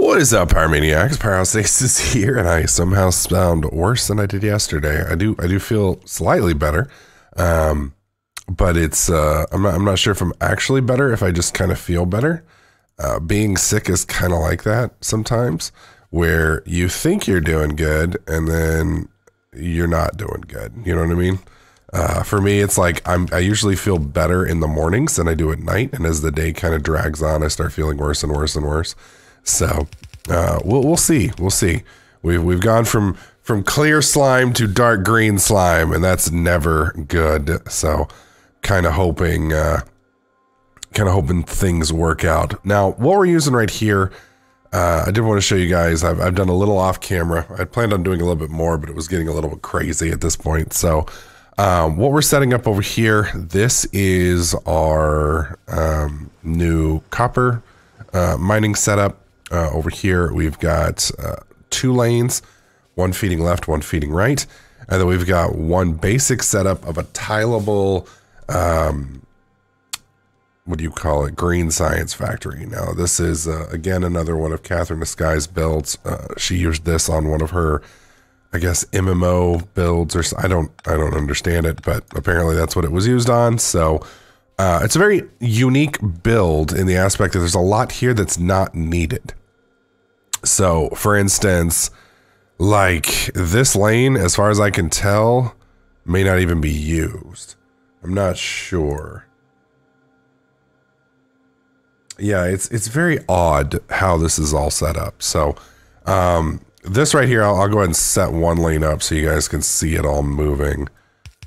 What is up, Pyromaniacs? Pyrostasis here, and I somehow sound worse than I did yesterday. I do feel slightly better, but it's I'm not sure if I'm actually better, if I just kind of feel better. Being sick is kind of like that sometimes, where you think you're doing good and then you're not doing good. You know what I mean? For me, it's like I usually feel better in the mornings than I do at night, and as the day kind of drags on, I start feeling worse and worse and worse. So we'll see. We'll see. We've gone from clear slime to dark green slime, and that's never good. So kind of hoping things work out. Now, what we're using right here, I did want to show you guys. I've done a little off camera. I planned on doing a little bit more, but it was getting a little bit crazy at this point. So what we're setting up over here, this is our new copper mining setup. Over here, we've got 2 lanes, one feeding left, one feeding right. And then we've got one basic setup of a tileable, what do you call it? Green Science Factory. Now, this is, again, another one of Katherine the Sky's builds. She used this on one of her, I guess, MMO builds, or I don't understand it, but apparently that's what it was used on. So it's a very unique build in the aspect that there's a lot here that's not needed. So, for instance, like this lane, as far as I can tell, may not even be used. I'm not sure. Yeah, it's very odd how this is all set up. So, this right here, I'll go ahead and set one lane up so you guys can see it all moving.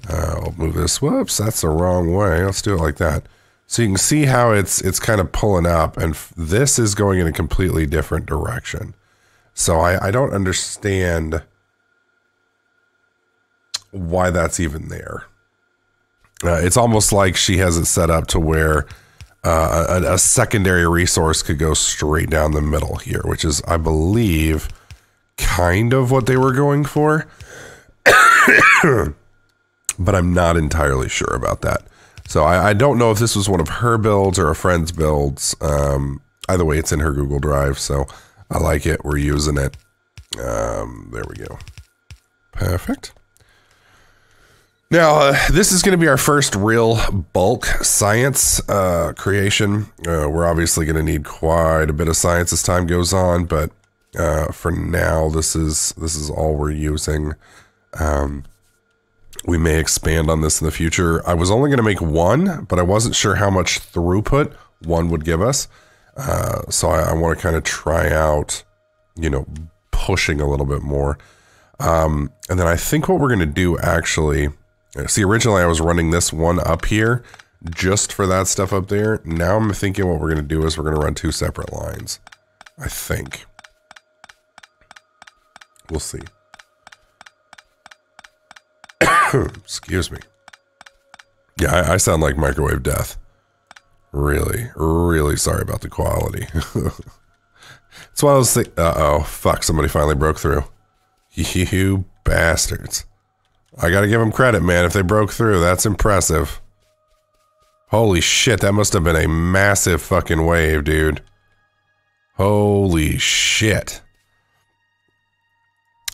I'll move this. Whoops, that's the wrong way. Let's do it like that. So you can see how it's kind of pulling up, and this is going in a completely different direction. So I don't understand why that's even there. It's almost like she has it set up to where a secondary resource could go straight down the middle here, which is, I believe, kind of what they were going for. But I'm not entirely sure about that. So I don't know if this was one of her builds or a friend's builds. Either way, it's in her Google Drive, so I like it. We're using it. There we go. Perfect. Now, this is going to be our first real bulk science creation. We're obviously going to need quite a bit of science as time goes on, but for now, this is all we're using. We may expand on this in the future. I was only going to make one, but I wasn't sure how much throughput one would give us. So I want to kind of try out, you know, pushing a little bit more. And then I think what we're going to do actually, see, originally I was running this one up here just for that stuff up there. Now I'm thinking what we're going to do is we're going to run 2 separate lines. I think. We'll see. Excuse me. Yeah, I sound like microwave death. Really, really sorry about the quality. That's why I was thinking, uh-oh, fuck, somebody finally broke through. You bastards. I gotta give them credit, man. If they broke through, that's impressive. Holy shit, that must have been a massive fucking wave, dude. Holy shit.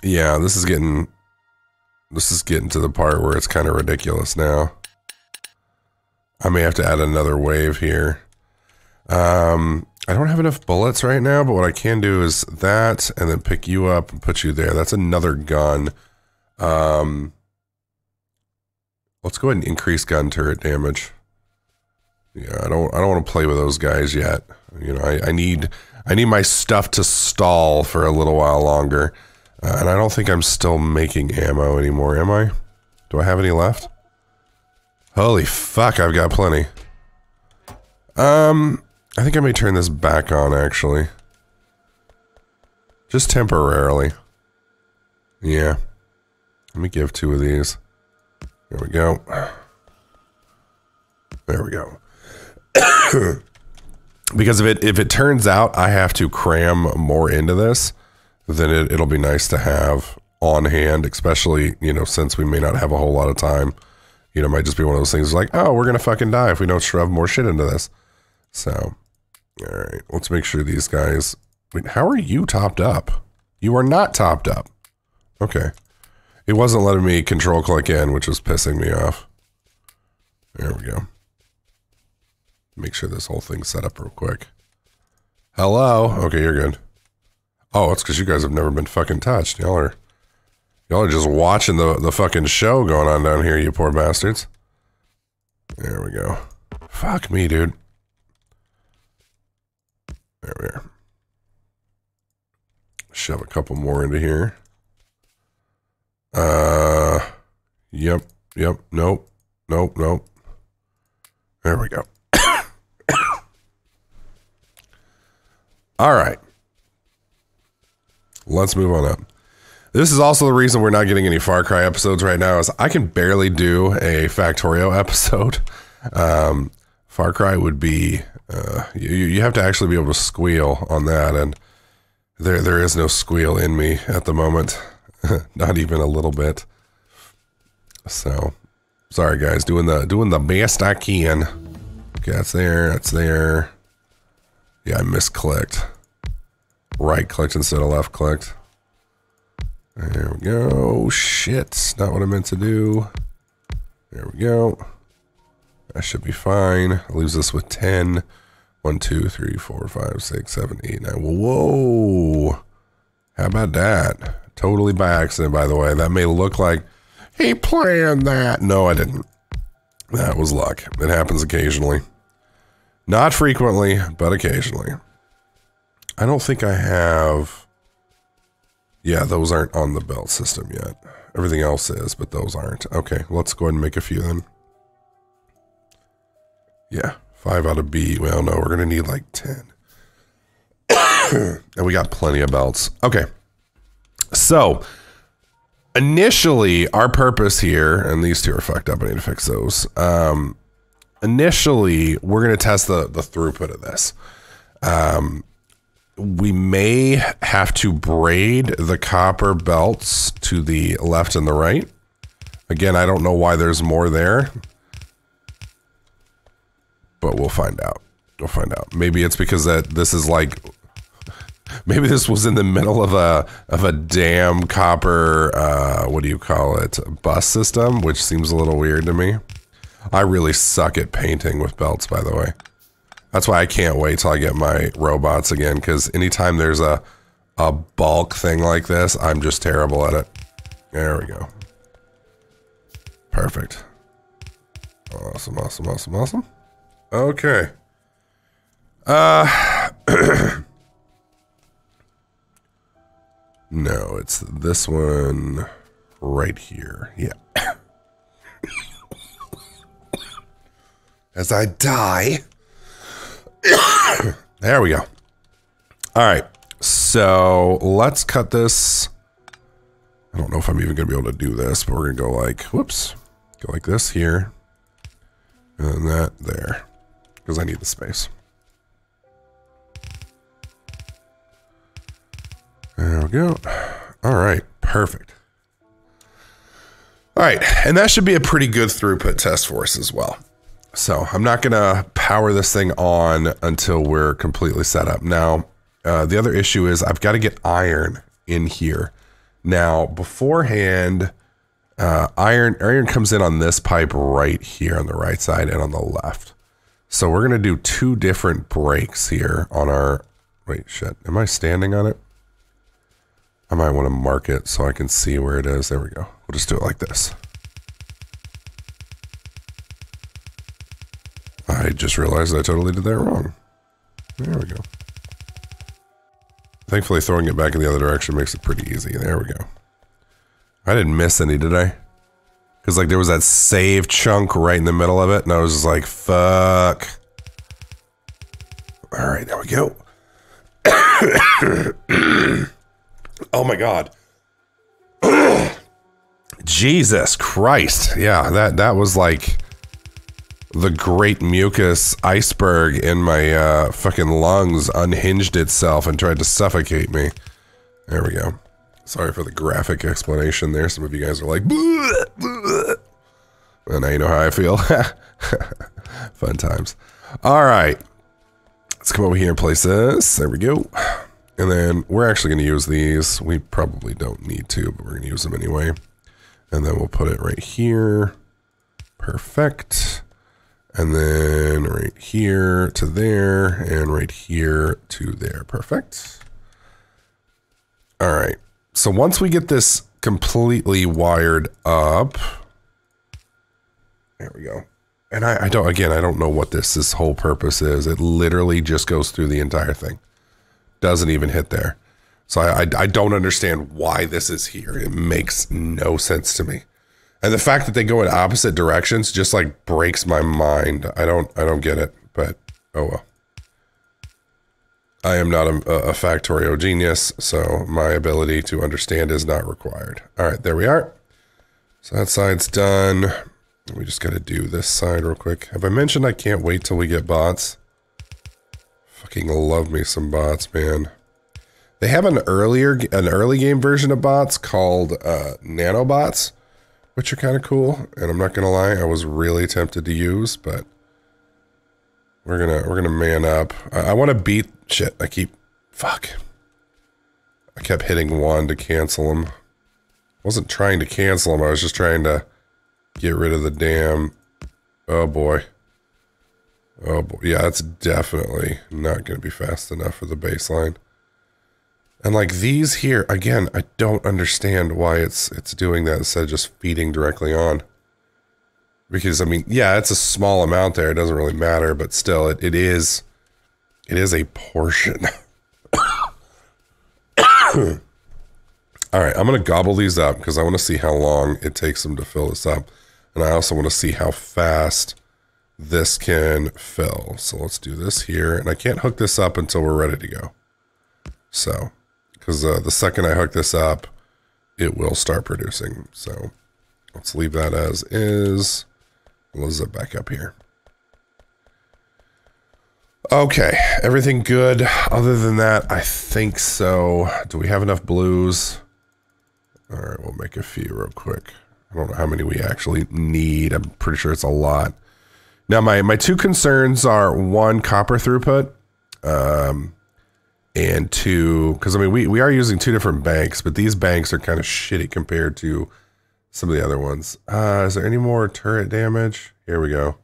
Yeah, this is getting to the part where it's kind of ridiculous now. I may have to add another wave here. I don't have enough bullets right now, but what I can do is that, and then pick you up and put you there. That's another gun. Let's go ahead and increase gun turret damage. Yeah, I don't want to play with those guys yet. You know, I need my stuff to stall for a little while longer. And I don't think I'm still making ammo anymore, am I? Do I have any left? Holy fuck, I've got plenty. I think I may turn this back on, actually. Just temporarily. Yeah. Let me give 2 of these. There we go. There we go. Because if it turns out I have to cram more into this, then it'll be nice to have on hand, especially, you know, since we may not have a whole lot of time. You know, it might just be one of those things like, oh, we're going to fucking die if we don't shove more shit into this. So, all right, let's make sure these guys Wait, how are you topped up? You are not topped up. Okay. It wasn't letting me control click in, which was pissing me off. There we go. Make sure this whole thing's set up real quick. Hello? Okay, you're good. Oh, it's because you guys have never been fucking touched. Y'all are just watching the fucking show going on down here, you poor bastards. There we go. Fuck me, dude. There we are. Shove a couple more into here. Yep, nope. There we go. All right. Let's move on up. This is also the reason we're not getting any Far Cry episodes right now, is I can barely do a Factorio episode. Far Cry would be, you have to actually be able to squeal on that, and there is no squeal in me at the moment. Not even a little bit. So, sorry guys, doing the best I can. Okay, that's there. Yeah, I misclicked. Right clicked instead of left clicked. There we go. Shit, not what I meant to do. There we go. That should be fine. Leaves us with 10. 1, 2, 3, 4, 5, 6, 7, 8, 9. Whoa. How about that? Totally by accident, by the way. That may look like he planned that. No, I didn't. That was luck. It happens occasionally. Not frequently, but occasionally. I don't think I have... Yeah, those aren't on the belt system yet. Everything else is, but those aren't. Okay, let's go ahead and make a few then. Yeah, 5 out of B. Well, no, we're going to need like 10. And we got plenty of belts. Okay. So, initially, our purpose here, and these two are fucked up, I need to fix those. Initially, we're going to test the throughput of this. We may have to braid the copper belts to the left and the right. Again, I don't know why there's more there, but we'll find out. We'll find out. Maybe it's because this is like, maybe this was in the middle of a damn copper, what do you call it, bus system, which seems a little weird to me. I really suck at painting with belts, by the way. That's why I can't wait till I get my robots again, because anytime there's a bulk thing like this, I'm just terrible at it. There we go. Perfect. Awesome, awesome, awesome, awesome. Okay. No, it's this one right here. Yeah. As I die. There we go. All right. So let's cut this. I don't know if I'm even going to be able to do this, but we're going to go like, whoops, go like this here. And that there. Because I need the space. There we go. All right. Perfect. All right. And that should be a pretty good throughput test for us as well. So I'm not going to power this thing on until we're completely set up. Now, the other issue is I've got to get iron in here. Now, beforehand, iron comes in on this pipe right here on the right side and on the left. So we're going to do 2 different breaks here on our... Wait, shit. Am I standing on it? I might want to mark it so I can see where it is. There we go. We'll just do it like this. I just realized I totally did that wrong. There we go. Thankfully, throwing it back in the other direction makes it pretty easy. There we go. I didn't miss any, did I? Because like there was that save chunk right in the middle of it, and I was just like, fuck. All right, there we go. Oh my God. Jesus Christ. Yeah, that was like the great mucus iceberg in my fucking lungs unhinged itself and tried to suffocate me. There we go. Sorry for the graphic explanation there. Some of you guys are like, bleh, bleh. Well, now you know how I feel. Fun times. All right. Let's come over here and place this. There we go. And then we're actually going to use these. We probably don't need to, but we're going to use them anyway. And then we'll put it right here. Perfect. And then right here to there, and right here to there. Perfect. All right. So once we get this completely wired up, there we go. And I don't know what this whole purpose is. It literally just goes through the entire thing. Doesn't even hit there. So I don't understand why this is here. It makes no sense to me. And the fact that they go in opposite directions just like breaks my mind. I don't get it, but oh well. I am not a Factorio genius, so my ability to understand is not required. All right, there we are. So that side's done. We just got to do this side real quick. Have I mentioned I can't wait till we get bots? Fucking love me some bots, man. They have an early game version of bots called nanobots, which are kind of cool, and I'm not gonna lie, I was really tempted to use, but we're gonna man up. I want to beat shit. I kept hitting 1 to cancel them. I wasn't trying to cancel them. I was just trying to get rid of the damn. Oh boy. Oh boy. Yeah, that's definitely not gonna be fast enough for the baseline. And like these here, again, I don't understand why it's doing that instead of just feeding directly on. Because, I mean, yeah, it's a small amount there. It doesn't really matter, but still, it is a portion. All right, I'm going to gobble these up because I want to see how long it takes them to fill this up. And I also want to see how fast this can fill. So let's do this here. And I can't hook this up until we're ready to go. So... because the second I hook this up, it will start producing. So let's leave that as is. Let's zip back up here. Okay, everything good. Other than that, I think so. Do we have enough blues? All right, we'll make a few real quick. I don't know how many we actually need. I'm pretty sure it's a lot. Now, my two concerns are, 1, copper throughput. And 2, because I mean, we are using 2 different banks, but these banks are kind of shitty compared to some of the other ones. Is there any more turret damage? Here we go.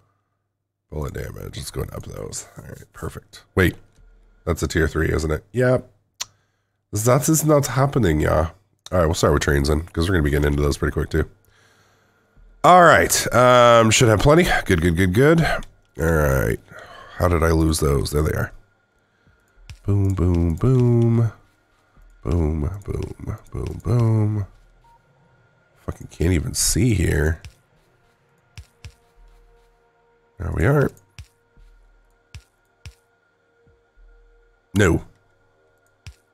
Bullet damage. Let's go and up those. All right, perfect. Wait, that's a tier 3, isn't it? Yep. That is not happening, yeah. All right, we'll start with trains then, because we're going to be getting into those pretty quick too. All right, should have plenty. Good. All right, how did I lose those? There they are. Boom, boom, boom. Boom, boom, boom, boom. Fucking can't even see here. There we are. No.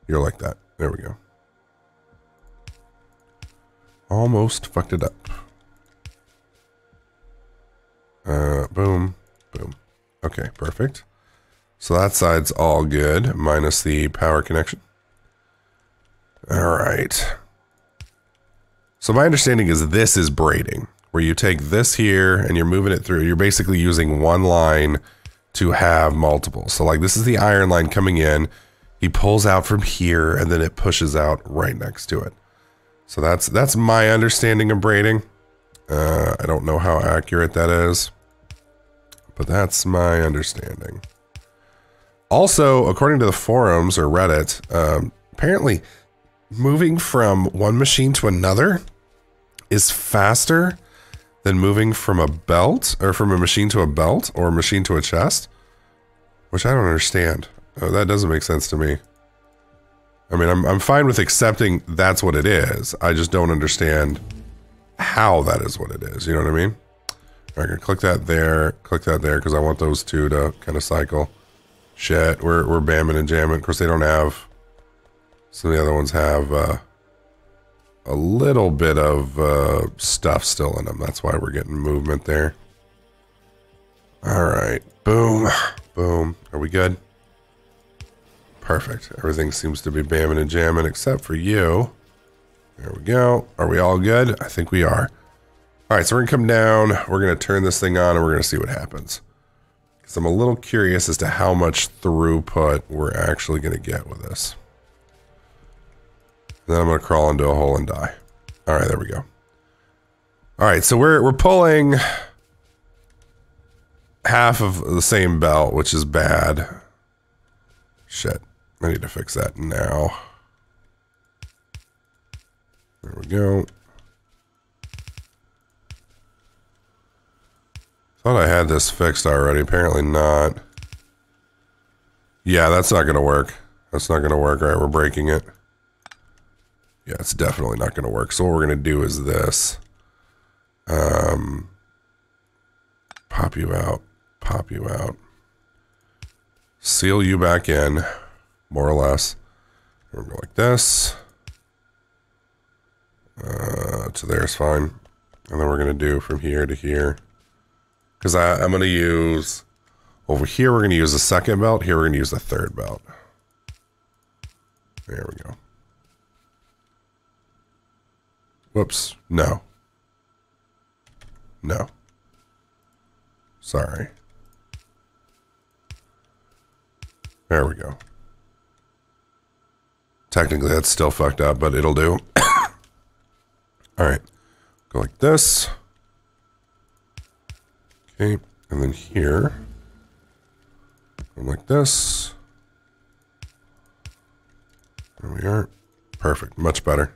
You're like that. There we go. Almost fucked it up. Boom, boom. Okay, perfect. So that side's all good, minus the power connection. All right. So my understanding is this is braiding, where you take this here and you're moving it through. You're basically using one line to have multiple. So like this is the iron line coming in. He pulls out from here and then it pushes out right next to it. So that's my understanding of braiding. I don't know how accurate that is, but that's my understanding. Also, according to the forums or Reddit, apparently moving from one machine to another is faster than moving from a belt, or from a machine to a belt, or a machine to a chest, which I don't understand. That doesn't make sense to me. I mean, I'm fine with accepting that's what it is. I just don't understand how that is what it is. You know what I mean? I'm gonna click that there, because I want those two to kind of cycle. Shit, we're bamming and jamming. Of course, they don't have. Some of the other ones have a little bit of stuff still in them. That's why we're getting movement there. All right, boom, boom. Are we good? Perfect. Everything seems to be bamming and jamming except for you. There we go. Are we all good? I think we are. All right, so we're gonna come down. We're gonna turn this thing on and we're gonna see what happens. Because I'm a little curious as to how much throughput we're actually gonna get with this. Then I'm going to crawl into a hole and die. All right, there we go. All right, so we're pulling half of the same belt, which is bad. Shit, I need to fix that now. There we go. Thought I had this fixed already. Apparently not. Yeah, that's not going to work. That's not going to work. All right, we're breaking it. Yeah, it's definitely not going to work. So what we're going to do is this. Pop you out. Pop you out. Seal you back in, more or less. We're going to go like this. To there's fine. And then we're going to do from here to here. Because I'm going to use, over here we're going to use the second belt. Here we're going to use the third belt. There we go. Whoops. No. No. Sorry. There we go. Technically that's still fucked up, but it'll do. All right. Go like this. Okay. And then here. And like this. There we are. Perfect. Much better.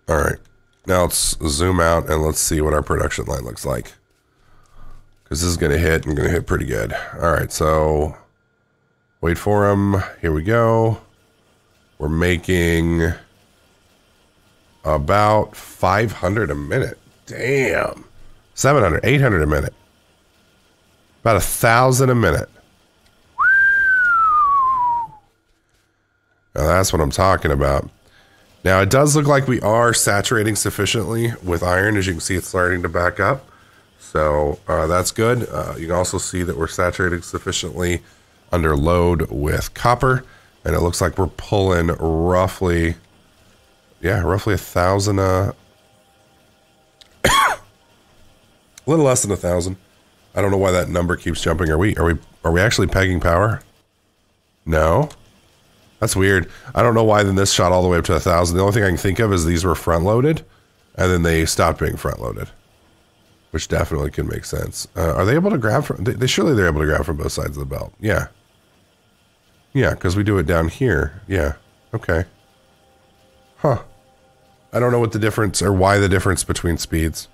All right. Now let's zoom out and let's see what our production line looks like. Because this is going to hit and going to hit pretty good. All right. So wait for them. Here we go. We're making about 500 a minute. Damn. 700, 800 a minute. About 1,000 a minute. Now that's what I'm talking about. Now it does look like we are saturating sufficiently with iron. As you can see, it's starting to back up. So that's good. You can also see that we're saturating sufficiently under load with copper. And it looks like we're pulling roughly, yeah, roughly 1,000, a little less than 1,000. I don't know why that number keeps jumping. Are we actually pegging power? No. That's weird. I don't know why then this shot all the way up to 1,000. The only thing I can think of is these were front loaded and then they stopped being front loaded, which definitely can make sense. Are they able to grab from, surely they're able to grab from both sides of the belt. Yeah. Yeah, because we do it down here. Yeah. Okay. Huh. I don't know what the difference or why the difference between speeds.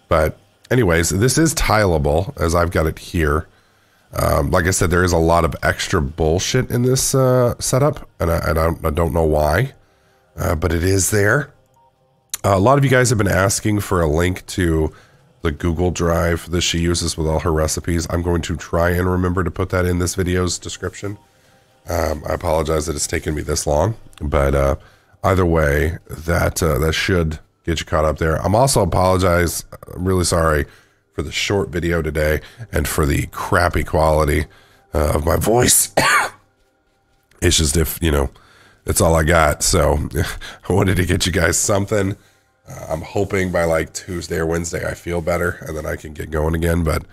But anyways, this is tileable as I've got it here. Like I said, there is a lot of extra bullshit in this setup, and I don't know why, but it is there. A lot of you guys have been asking for a link to the Google Drive that she uses with all her recipes. I'm going to try and remember to put that in this video's description. I apologize that it's taken me this long, but either way, that should get you caught up there. I'm also I'm really sorry for the short video today and for the crappy quality of my voice. It's just it's all I got. So I wanted to get you guys something. I'm hoping by like Tuesday or Wednesday I feel better and then I can get going again. But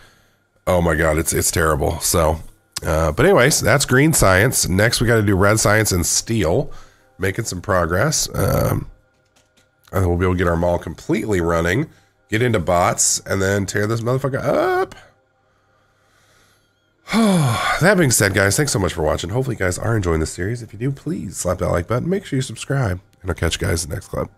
oh my God, it's terrible. So, but anyways, that's green science. Next, we got to do red science and steel, making some progress. And then we'll be able to get our mall completely running, get into bots, and then tear this motherfucker up. That being said, guys, thanks so much for watching. Hopefully you guys are enjoying this series. If you do, please slap that like button. Make sure you subscribe, and I'll catch you guys in the next clip.